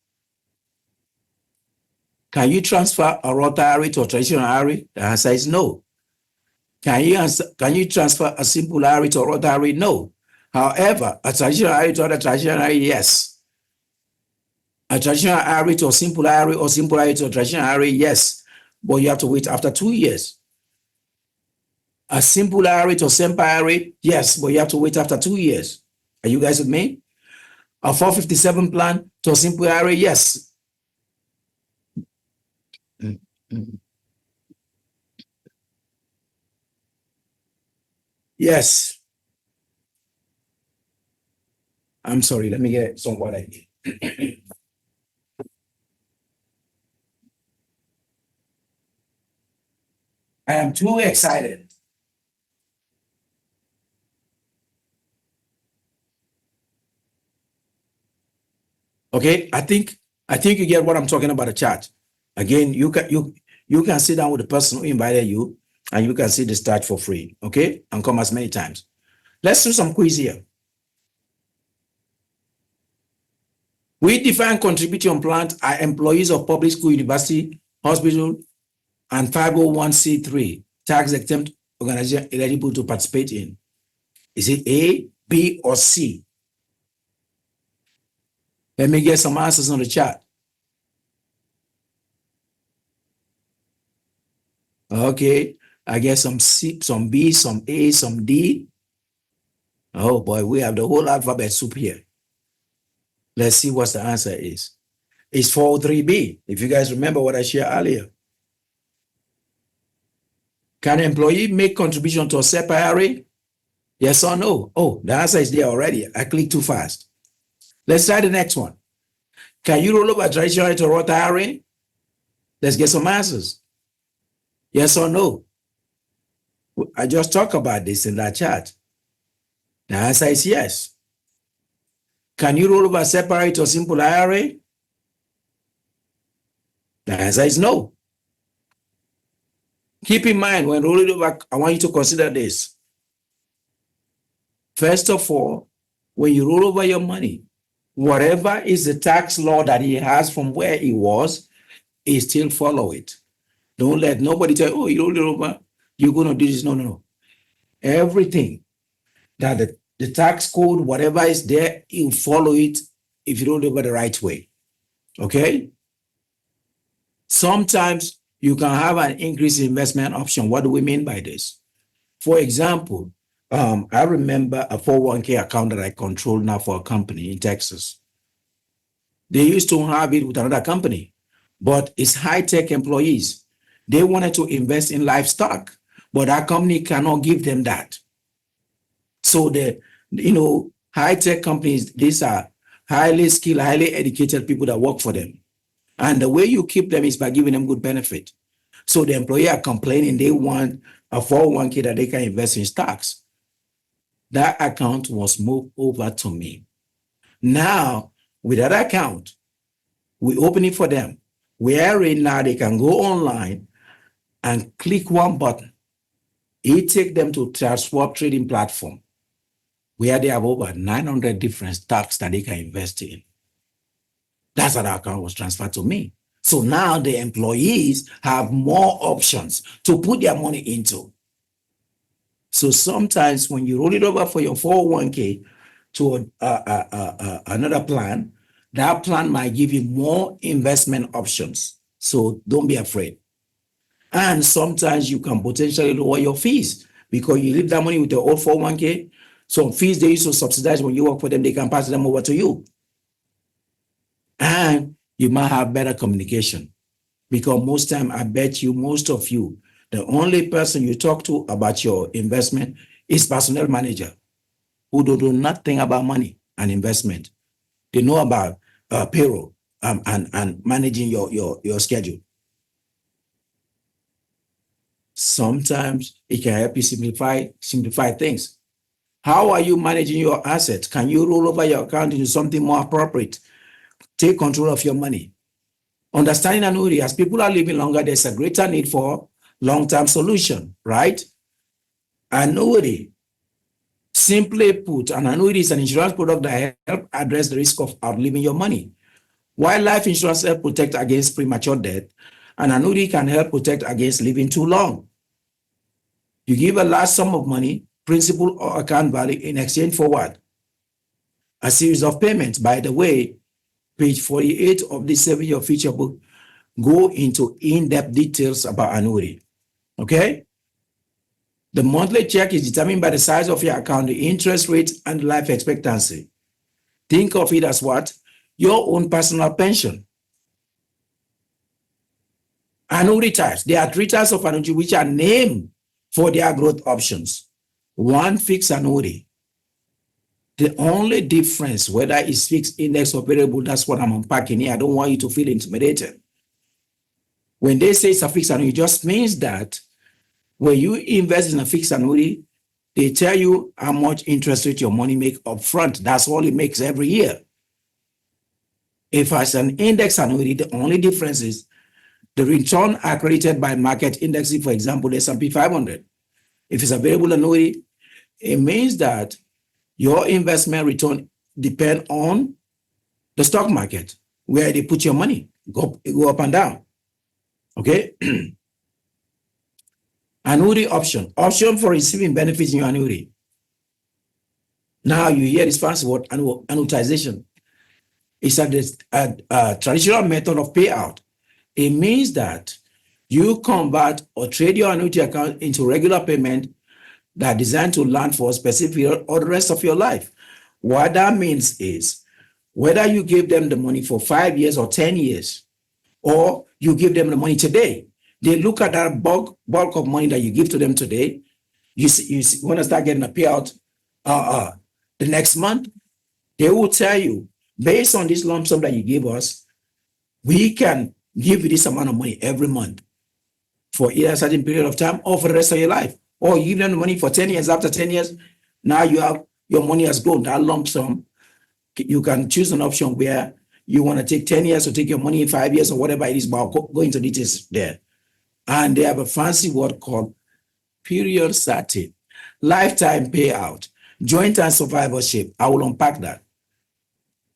Can you transfer a Roth IRA to a traditional IRA? The answer is no. Can you transfer a simple IRA to a Roth IRA? No. However, a traditional IRA to another traditional IRA, yes. A traditional IRA to a simple IRA or simple IRA to a traditional IRA, yes. But you have to wait after 2 years. A simple IRA to a simple IRA, yes, but you have to wait after 2 years. Are you guys with me? A 457 plan to a simple IRA, yes. Yes. I'm sorry, let me get some water here. I am too excited. Okay, I think you get what I'm talking about the chat. Again, you can sit down with the person who invited you and you can see the start for free. Okay, and come as many times. Let's do some quiz here. We define contributing plant are employees of public school, university, hospital, and 501c3 tax exempt organization eligible to participate in. Is it A, B, or C? Let me get some answers on the chat. Okay, I get some C, some B, some A, some D. Oh boy, we have the whole alphabet soup here. Let's see what the answer is. It's 403B, if you guys remember what I shared earlier. Can an employee make contribution to a SEP IRA? Yes or no? Oh, the answer is there already. I clicked too fast. Let's try the next one. Can you roll over traditional to Roth IRA? Let's get some answers. Yes or no? I just talked about this in that chat. The answer is yes. Can you roll over separate or simple IRA? The answer is no. Keep in mind when rolling over, I want you to consider this. First of all, when you roll over your money, whatever is the tax law that he has from where he was, he still follow it. Don't let nobody tell you, oh, you roll it over, you're going to do this. No, no, no. Everything that the tax code, whatever is there, you follow it if you roll over the right way. Okay? Sometimes you can have an increased investment option. What do we mean by this? For example, I remember a 401k account that I control now for a company in Texas. They used to have it with another company, but it's high-tech employees. They wanted to invest in livestock, but our company cannot give them that. So the high-tech companies, these are highly skilled, highly educated people that work for them. And the way you keep them is by giving them good benefit. So the employee are complaining they want a 401k that they can invest in stocks. That account was moved over to me. Now, with that account, we open it for them. Wherein now they can go online and click one button. It takes them to Swap trading platform, where they have over 900 different stocks that they can invest in. That's how the account was transferred to me. So now the employees have more options to put their money into. So sometimes when you roll it over for your 401k to another plan, that plan might give you more investment options. So don't be afraid. And sometimes you can potentially lower your fees because you leave that money with your old 401k. Some fees they used to subsidize when you work for them, they can pass them over to you. And you might have better communication because most time, I bet you, most of you, the only person you talk to about your investment is personnel manager who don't know nothing about money and investment. They know about payroll and managing your schedule. Sometimes it can help you simplify things. How are you managing your assets? Can you roll over your account into something more appropriate? Take control of your money. Understanding annuity, as people are living longer, there's a greater need for long-term solution, right? Annuity, simply put, an annuity is an insurance product that helps address the risk of outliving your money. While life insurance helps protect against premature death, an annuity can help protect against living too long. You give a large sum of money, principal or account value, in exchange for what? A series of payments. By the way, page 48 of the 7-year feature book go into in-depth details about annuity. Okay? The monthly check is determined by the size of your account, the interest rate, and life expectancy. Think of it as what? Your own personal pension. Annuity types. There are 3 types of annuity which are named for their growth options. One, fixed annuity. The only difference, whether it's fixed, index, or variable, that's what I'm unpacking here. I don't want you to feel intimidated. When they say it's a fixed annuity, it just means that when you invest in a fixed annuity, they tell you how much interest rate your money make up front. That's all it makes every year. If it's an index annuity, the only difference is the return accredited by market indexing, for example, the S&P 500. If it's a variable annuity, it means that your investment return depend on the stock market, where they put your money, go up and down. Okay? Annuity option. Option for receiving benefits in your annuity. Now you hear this fancy word, annuitization. It's a traditional method of payout. It means that you convert or trade your annuity account into regular payment that are designed to last for a specific period or the rest of your life. What that means is whether you give them the money for 5 years or 10 years, or you give them the money today, they look at that bulk of money that you give to them today. You want to start getting a payout the next month, they will tell you, based on this lump sum that you give us, we can give you this amount of money every month for either a certain period of time or for the rest of your life. Or you give them the money for 10 years. After 10 years, now your money has grown. That lump sum, you can choose an option where you want to take 10 years or take your money in 5 years or whatever it is, but I'll go into details there. And they have a fancy word called period certain, lifetime payout, joint and survivorship. I will unpack that.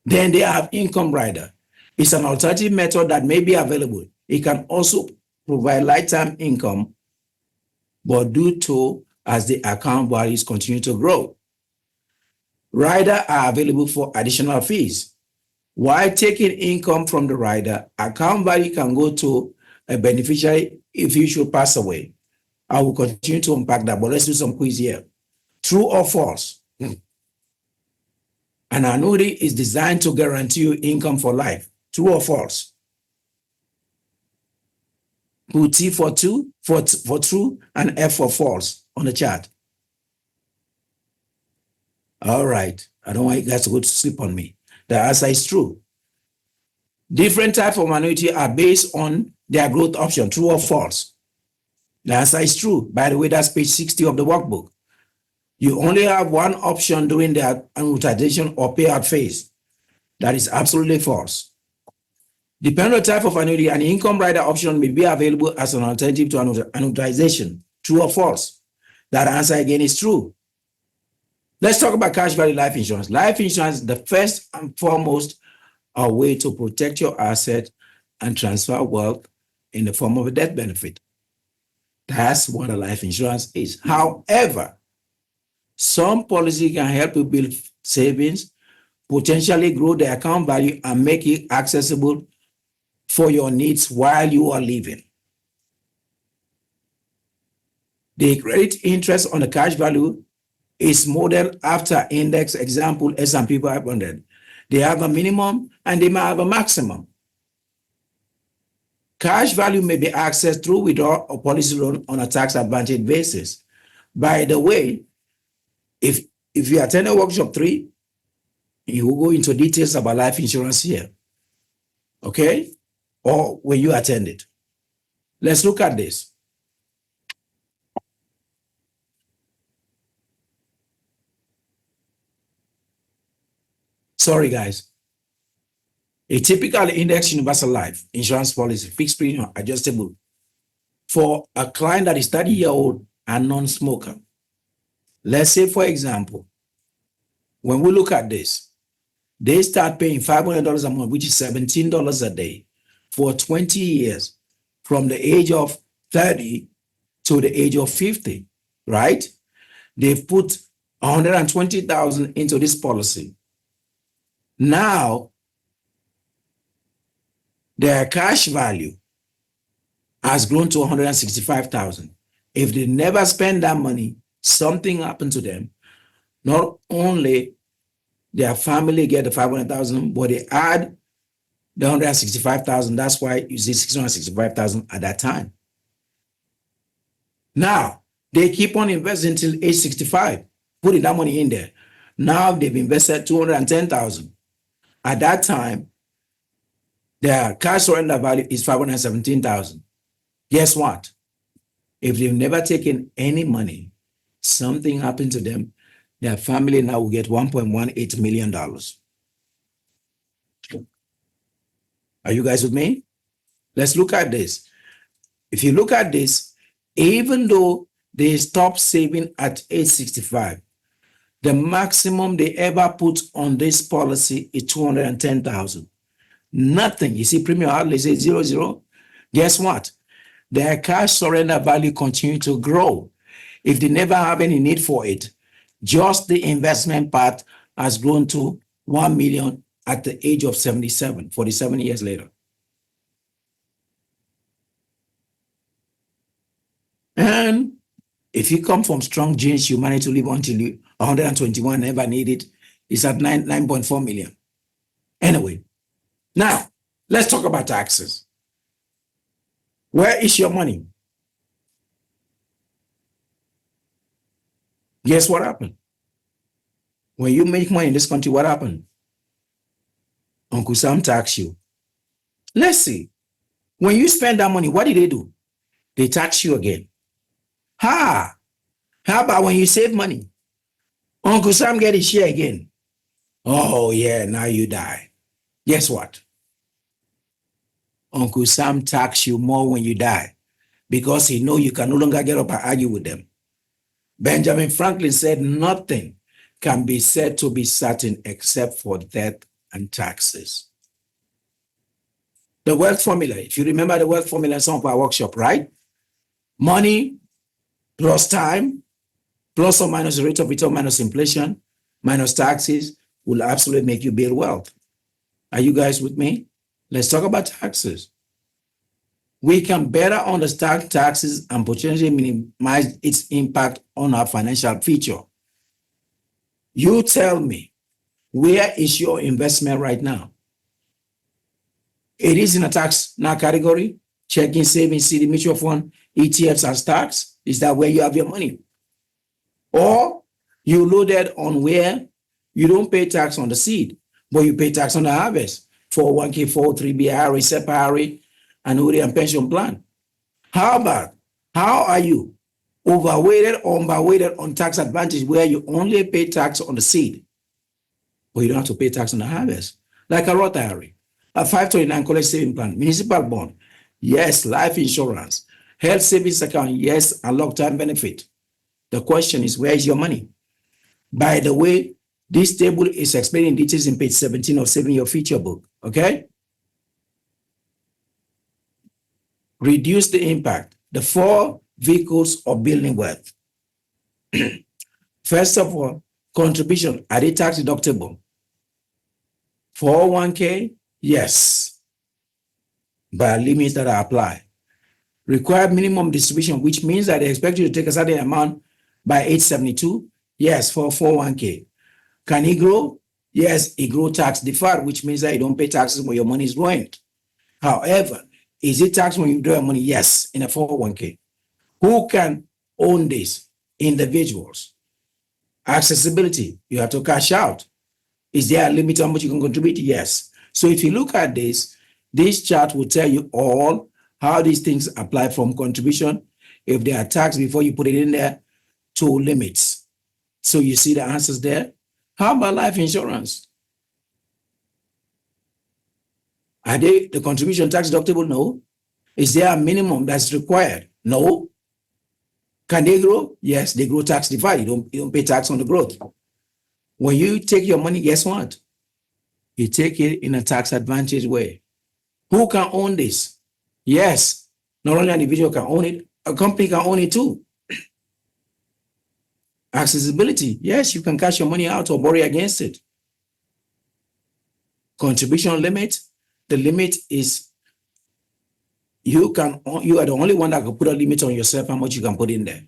Then they have income rider. It's an alternative method that may be available. It can also provide lifetime income, but due to as the account values continue to grow. Rider are available for additional fees. While taking income from the rider, account value can go to a beneficiary if you should pass away. I will continue to unpack that, but let's do some quiz here. True or false? An annuity is designed to guarantee you income for life. True or false? Put T for true, for true, and F for false on the chart. All right. I don't want you guys to go to sleep on me. The answer is true. Different types of annuity are based on their growth option. True or false? The answer is true. By the way, that's page 60 of the workbook. You only have one option during the annuitization or payout phase. That is absolutely false. Depending on the type of annuity, an income rider option may be available as an alternative to annuitization. True or false? That answer again is true. Let's talk about cash value life insurance. Life insurance, the first and foremost, a way to protect your asset and transfer wealth in the form of a death benefit. That's what a life insurance is. However, some policy can help you build savings, potentially grow the account value, and make it accessible for your needs while you are living. The credit interest on the cash value is modeled after index, example S&P 500. They have a minimum and they might have a maximum. Cash value may be accessed through withdrawal or policy loan on a tax advantage basis. By the way, if you attend a workshop 3, you will go into details about life insurance here. Okay? Or when you attend it. Let's look at this. Sorry, guys. A typical index universal life insurance policy, fixed premium, adjustable, for a client that is 30-year-old and non-smoker. Let's say, for example, when we look at this, they start paying $500 a month, which is $17 a day for 20 years from the age of 30 to the age of 50, right? They've put 120,000 into this policy. Now, their cash value has grown to 165,000. If they never spend that money, something happened to them. Not only their family get the 500,000, but they add the 165,000. That's why you see 665,000 at that time. Now, they keep on investing until age 65, putting that money in there. Now they've invested 210,000. At that time, their cash surrender value is 517,000. Guess what? If they've never taken any money, something happened to them, their family now will get $1.18 million. Are you guys with me? Let's look at this. If you look at this, even though they stop saving at age 65, the maximum they ever put on this policy is 210,000. Nothing. You see, premium hardly say 0. Guess what? Their cash surrender value continue to grow. If they never have any need for it, just the investment part has grown to 1 million at the age of 77, 47 years later. And if you come from strong genes, you manage to live until you 121, never need it. It's at 9.4 million. Anyway, now let's talk about taxes. Where is your money? Guess what happened? When you make money in this country, what happened? Uncle Sam tax you. Let's see. When you spend that money, what did they do? They tax you again. How about when you save money? Uncle Sam get his share again. Oh yeah, now you die. Guess what? Uncle Sam tax you more when you die because he know you can no longer get up and argue with them. Benjamin Franklin said nothing can be said to be certain except for death and taxes. The wealth formula, if you remember the wealth formula in some of our workshop, right? Money plus time plus or minus the rate of return minus inflation minus taxes will absolutely make you build wealth. Are you guys with me? Let's talk about taxes. We can better understand taxes and potentially minimize its impact on our financial future. You tell me, where is your investment right now? It is in a tax now category, checking, savings, CD, mutual fund, ETFs and stocks. Is that where you have your money? Or you loaded on where you don't pay tax on the seed, but you pay tax on the harvest, 401k, 403b, IRA, SEP, IRA, annuity and pension plan. How are you overweighted or underweighted on tax advantage where you only pay tax on the seed, but you don't have to pay tax on the harvest? Like a Roth IRA, a 529 college saving plan, municipal bond, yes, life insurance, health savings account, yes, and long-term benefit. The question is, where is your money? By the way, this table is explaining details in page 17 of Saving Your Future book, okay? Reduce the impact. The 4 vehicles of building wealth. First of all, contribution, are they tax deductible? 401k, yes, by limits that are applied. Required minimum distribution, which means that they expect you to take a certain amount by age 72, yes, for 401k. Can it grow? Yes, it grow tax deferred, which means that you don't pay taxes when your money is growing. However, is it taxed when you draw your money? Yes, in a 401k. Who can own this? Individuals. Accessibility, you have to cash out. Is there a limit on how much you can contribute? Yes. So if you look at this chart will tell you all how these things apply from contribution, if they are taxed before you put it in there, to limits. So you see the answers there. How about life insurance? Are they the contribution tax deductible? No. Is there a minimum that's required? No. Can they grow? Yes, they grow tax deferred. You don't pay tax on the growth. When you take your money, guess what? You take it in a tax advantage way. Who can own this? Yes, not only an individual can own it, a company can own it too. Accessibility, yes, you can cash your money out or borrow against it. Contribution limit, the limit is you are the only one that can put a limit on yourself how much you can put in there.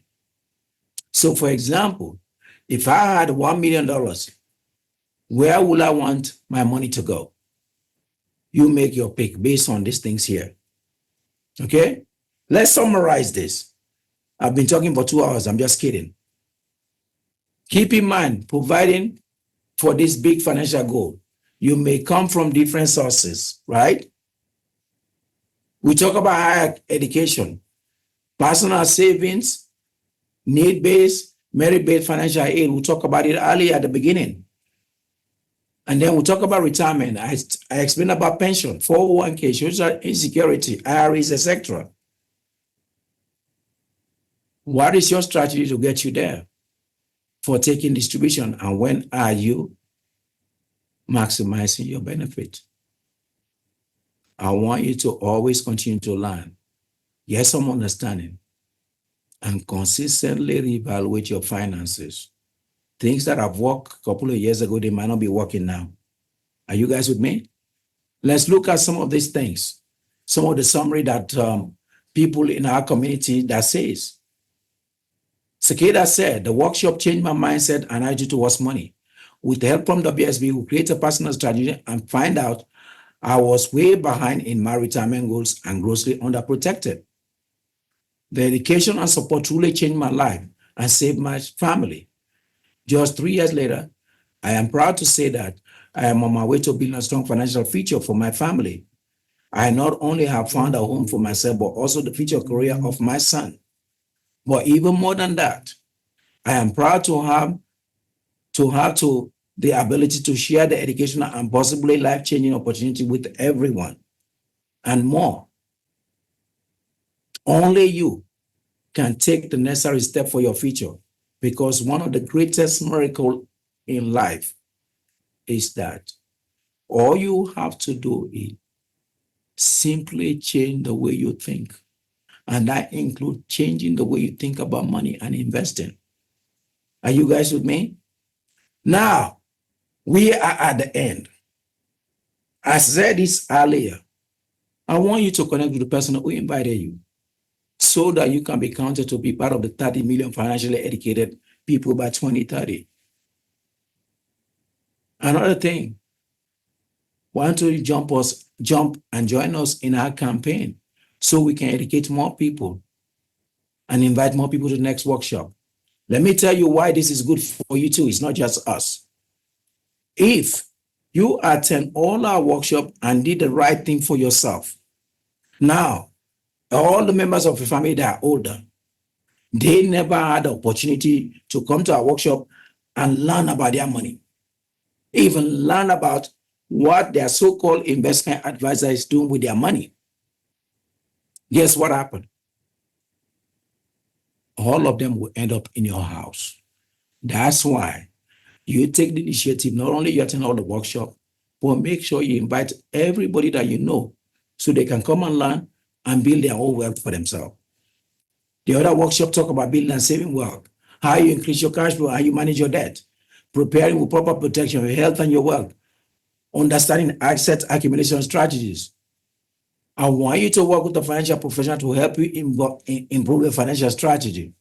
So for example, if I had $1 million, where would I want my money to go? You make your pick based on these things here. Okay, let's summarize this. I've been talking for 2 hours. I'm just kidding. Keep in mind, providing for this big financial goal, you may come from different sources, right? We talk about higher education, personal savings, need-based, merit-based financial aid. We talk about it earlier at the beginning. And then we talk about retirement. I explained about pension, 401k, social insecurity, IRAs, etc. What is your strategy to get you there for taking distribution? And when are you maximizing your benefit? I want you to always continue to learn, get some understanding, and consistently reevaluate your finances. Things that have worked a couple of years ago, they might not be working now. Are you guys with me? Let's look at some of these things. Some of the summary that people in our community that says. Sakeda said, the workshop changed my mindset and attitude towards money. With the help from WSB, we create a personal strategy and find out I was way behind in my retirement goals and grossly underprotected. The education and support truly changed my life and saved my family. Just 3 years later, I am proud to say that I am on my way to building a strong financial future for my family. I not only have found a home for myself, but also the future career of my son. But even more than that, I am proud to have the ability to share the educational and possibly life-changing opportunity with everyone and more. Only you can take the necessary step for your future, because one of the greatest miracles in life is that all you have to do is simply change the way you think. And that includes changing the way you think about money and investing. Are you guys with me? Now, we are at the end. I said this earlier. I want you to connect with the person who invited you so that you can be counted to be part of the 30 million financially educated people by 2030. Another thing, why don't you jump and join us in our campaign so we can educate more people and invite more people to the next workshop. Let me tell you why this is good for you too. It's not just us. If you attend all our workshop and did the right thing for yourself, now all the members of the family that are older, they never had the opportunity to come to our workshop and learn about their money, even learn about what their so-called investment advisor is doing with their money. Guess what happened? All of them will end up in your house. That's why you take the initiative. Not only you attend all the workshop, but make sure you invite everybody that you know so they can come and learn and build their own wealth for themselves. The other workshop talk about building and saving wealth, how you increase your cash flow, how you manage your debt, preparing with proper protection of your health and your wealth, understanding asset accumulation strategies. I want you to work with a financial professional to help you improve your financial strategy.